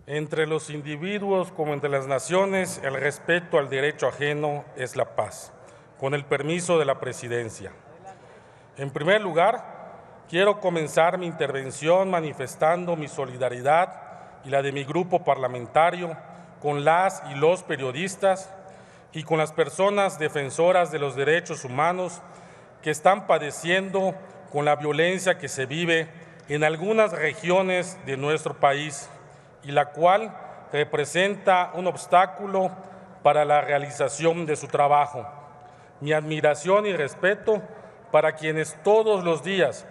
Entre los individuos como entre las naciones, el respeto al derecho ajeno es la paz. Con el permiso de la Presidencia. En primer lugar, quiero comenzar mi intervención manifestando mi solidaridad y la de mi grupo parlamentario con las y los periodistas y con las personas defensoras de los derechos humanos que están padeciendo con la violencia que se vive en algunas regiones de nuestro país y la cual representa un obstáculo para la realización de su trabajo. Mi admiración y respeto para quienes todos los días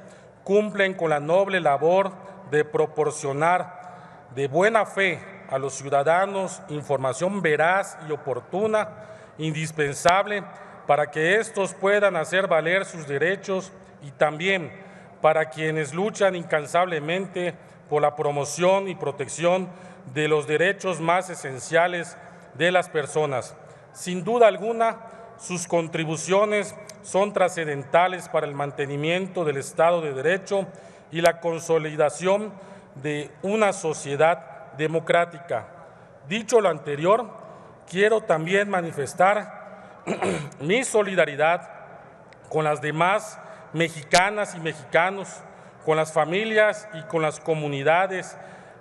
cumplen con la noble labor de proporcionar de buena fe a los ciudadanos información veraz y oportuna, indispensable para que éstos puedan hacer valer sus derechos y también para quienes luchan incansablemente por la promoción y protección de los derechos más esenciales de las personas. Sin duda alguna, sus contribuciones son trascendentales para el mantenimiento del Estado de Derecho y la consolidación de una sociedad democrática. Dicho lo anterior, quiero también manifestar mi solidaridad con las demás mexicanas y mexicanos, con las familias y con las comunidades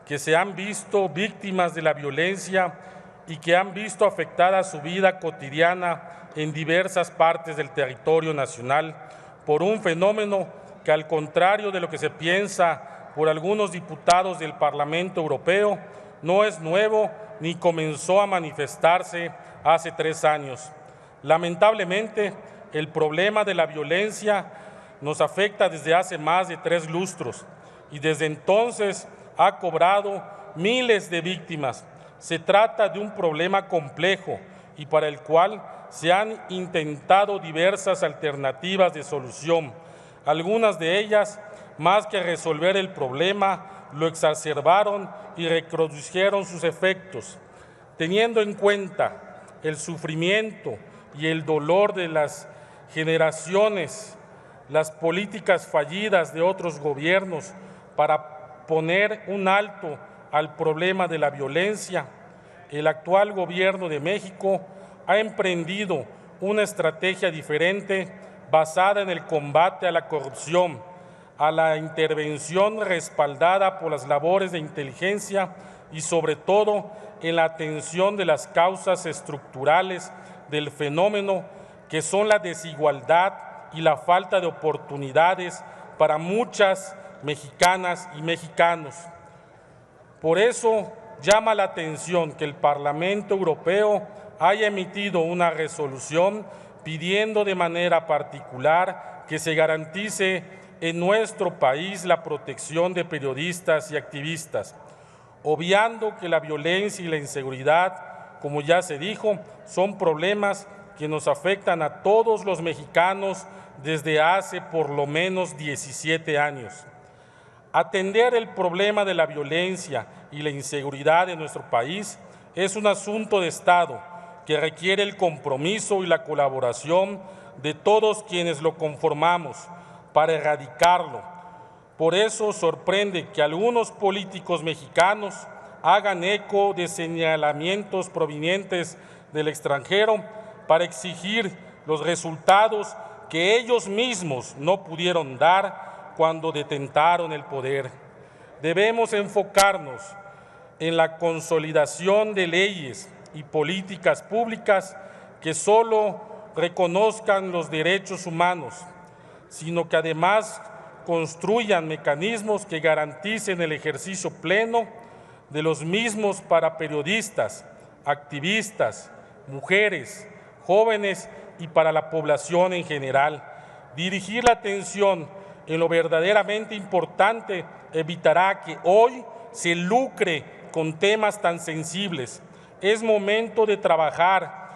que se han visto víctimas de la violencia y que han visto afectada su vida cotidiana en diversas partes del territorio nacional por un fenómeno que, al contrario de lo que se piensa por algunos diputados del Parlamento Europeo, no es nuevo ni comenzó a manifestarse hace 3 años. Lamentablemente, el problema de la violencia nos afecta desde hace más de 3 lustros y desde entonces ha cobrado miles de víctimas. Se trata de un problema complejo y para el cual se han intentado diversas alternativas de solución. Algunas de ellas, más que resolver el problema, lo exacerbaron y reprodujeron sus efectos. Teniendo en cuenta el sufrimiento y el dolor de las generaciones, las políticas fallidas de otros gobiernos para poner un alto al problema de la violencia, el actual gobierno de México ha emprendido una estrategia diferente basada en el combate a la corrupción, a la intervención respaldada por las labores de inteligencia y sobre todo en la atención de las causas estructurales del fenómeno que son la desigualdad y la falta de oportunidades para muchas mexicanas y mexicanos. Por eso llama la atención que el Parlamento Europeo haya emitido una resolución pidiendo de manera particular que se garantice en nuestro país la protección de periodistas y activistas, obviando que la violencia y la inseguridad, como ya se dijo, son problemas que nos afectan a todos los mexicanos desde hace por lo menos 17 años. Atender el problema de la violencia y la inseguridad en nuestro país es un asunto de Estado que requiere el compromiso y la colaboración de todos quienes lo conformamos para erradicarlo. Por eso sorprende que algunos políticos mexicanos hagan eco de señalamientos provenientes del extranjero para exigir los resultados que ellos mismos no pudieron dar cuando detentaron el poder. Debemos enfocarnos en la consolidación de leyes y políticas públicas que solo reconozcan los derechos humanos, sino que además construyan mecanismos que garanticen el ejercicio pleno de los mismos para periodistas, activistas, mujeres, jóvenes y para la población en general. Dirigir la atención en lo verdaderamente importante evitará que hoy se lucre con temas tan sensibles. Es momento de trabajar,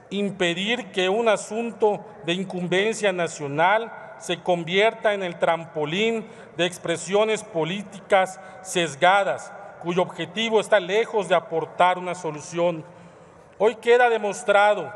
impedir que un asunto de incumbencia nacional se convierta en el trampolín de expresiones políticas sesgadas, cuyo objetivo está lejos de aportar una solución. Hoy queda demostrado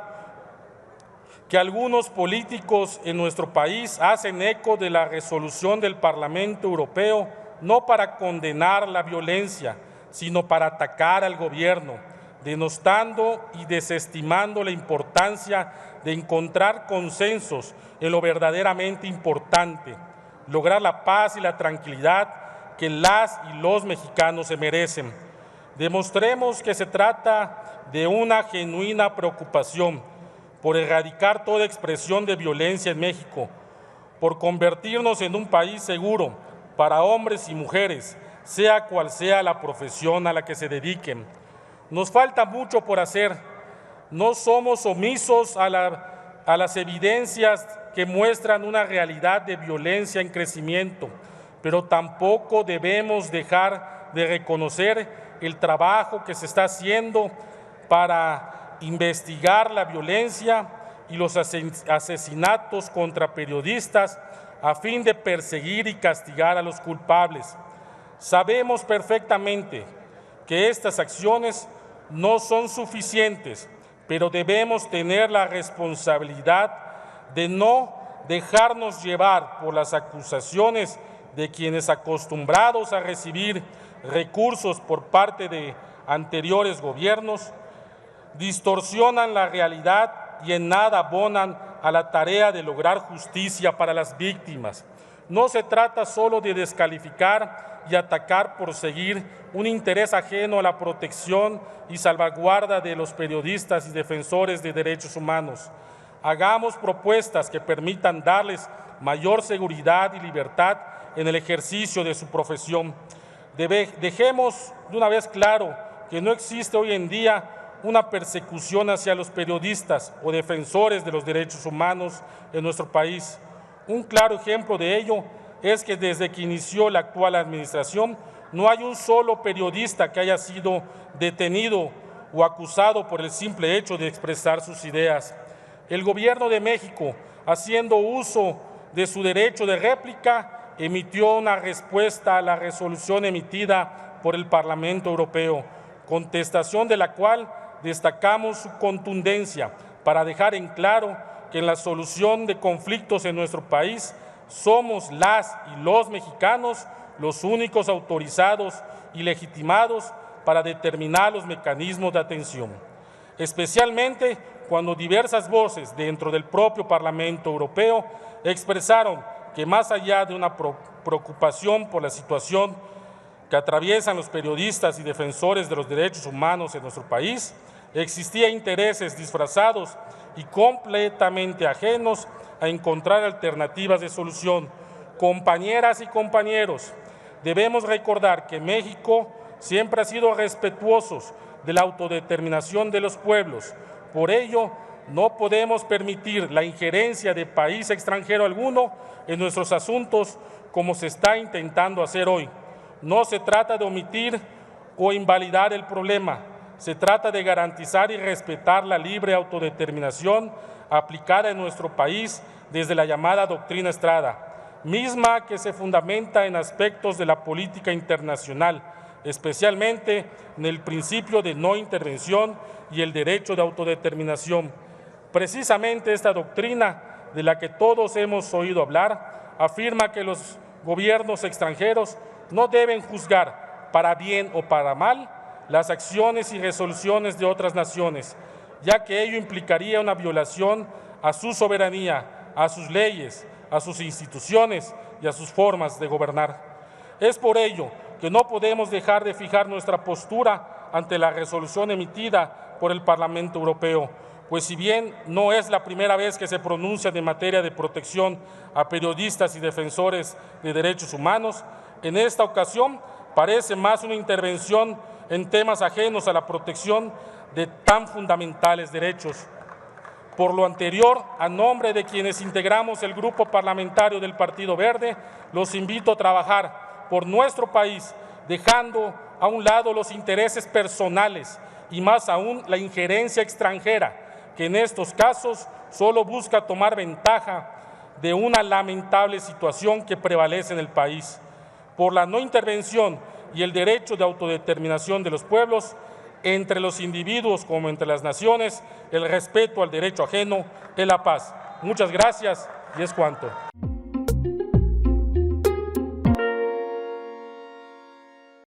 que algunos políticos en nuestro país hacen eco de la resolución del Parlamento Europeo no para condenar la violencia, sino para atacar al gobierno, denostando y desestimando la importancia de encontrar consensos en lo verdaderamente importante, lograr la paz y la tranquilidad que las y los mexicanos se merecen. Demostremos que se trata de una genuina preocupación por erradicar toda expresión de violencia en México, por convertirnos en un país seguro para hombres y mujeres, sea cual sea la profesión a la que se dediquen. Nos falta mucho por hacer. No somos omisos a las evidencias que muestran una realidad de violencia en crecimiento, pero tampoco debemos dejar de reconocer el trabajo que se está haciendo para investigar la violencia y los asesinatos contra periodistas a fin de perseguir y castigar a los culpables. Sabemos perfectamente que estas acciones no son suficientes, pero debemos tener la responsabilidad de no dejarnos llevar por las acusaciones de quienes, acostumbrados a recibir recursos por parte de anteriores gobiernos, distorsionan la realidad y en nada abonan a la tarea de lograr justicia para las víctimas. No se trata solo de descalificar y atacar por seguir un interés ajeno a la protección y salvaguarda de los periodistas y defensores de derechos humanos. Hagamos propuestas que permitan darles mayor seguridad y libertad en el ejercicio de su profesión. Dejemos de una vez claro que no existe hoy en día una persecución hacia los periodistas o defensores de los derechos humanos en nuestro país. Un claro ejemplo de ello es que desde que inició la actual administración no hay un solo periodista que haya sido detenido o acusado por el simple hecho de expresar sus ideas. El Gobierno de México, haciendo uso de su derecho de réplica, emitió una respuesta a la resolución emitida por el Parlamento Europeo, contestación de la cual destacamos su contundencia para dejar en claro que en la solución de conflictos en nuestro país somos las y los mexicanos los únicos autorizados y legitimados para determinar los mecanismos de atención, especialmente cuando diversas voces dentro del propio Parlamento Europeo expresaron que más allá de una preocupación por la situación que atraviesan los periodistas y defensores de los derechos humanos en nuestro país, existía intereses disfrazados y completamente ajenos a encontrar alternativas de solución. Compañeras y compañeros, debemos recordar que México siempre ha sido respetuoso de la autodeterminación de los pueblos. Por ello, no podemos permitir la injerencia de país extranjero alguno en nuestros asuntos como se está intentando hacer hoy. No se trata de omitir o invalidar el problema, se trata de garantizar y respetar la libre autodeterminación aplicada en nuestro país desde la llamada doctrina Estrada, misma que se fundamenta en aspectos de la política internacional, especialmente en el principio de no intervención y el derecho de autodeterminación. Precisamente esta doctrina, de la que todos hemos oído hablar, afirma que los gobiernos extranjeros no deben juzgar, para bien o para mal, las acciones y resoluciones de otras naciones, ya que ello implicaría una violación a su soberanía, a sus leyes, a sus instituciones y a sus formas de gobernar. Es por ello que no podemos dejar de fijar nuestra postura ante la resolución emitida por el Parlamento Europeo, pues si bien no es la primera vez que se pronuncia en materia de protección a periodistas y defensores de derechos humanos, en esta ocasión parece más una intervención en temas ajenos a la protección de tan fundamentales derechos. Por lo anterior, a nombre de quienes integramos el Grupo Parlamentario del Partido Verde, los invito a trabajar por nuestro país, dejando a un lado los intereses personales y más aún la injerencia extranjera, que en estos casos solo busca tomar ventaja de una lamentable situación que prevalece en el país. Por la no intervención y el derecho de autodeterminación de los pueblos, entre los individuos como entre las naciones, el respeto al derecho ajeno es la paz. Muchas gracias y es cuanto.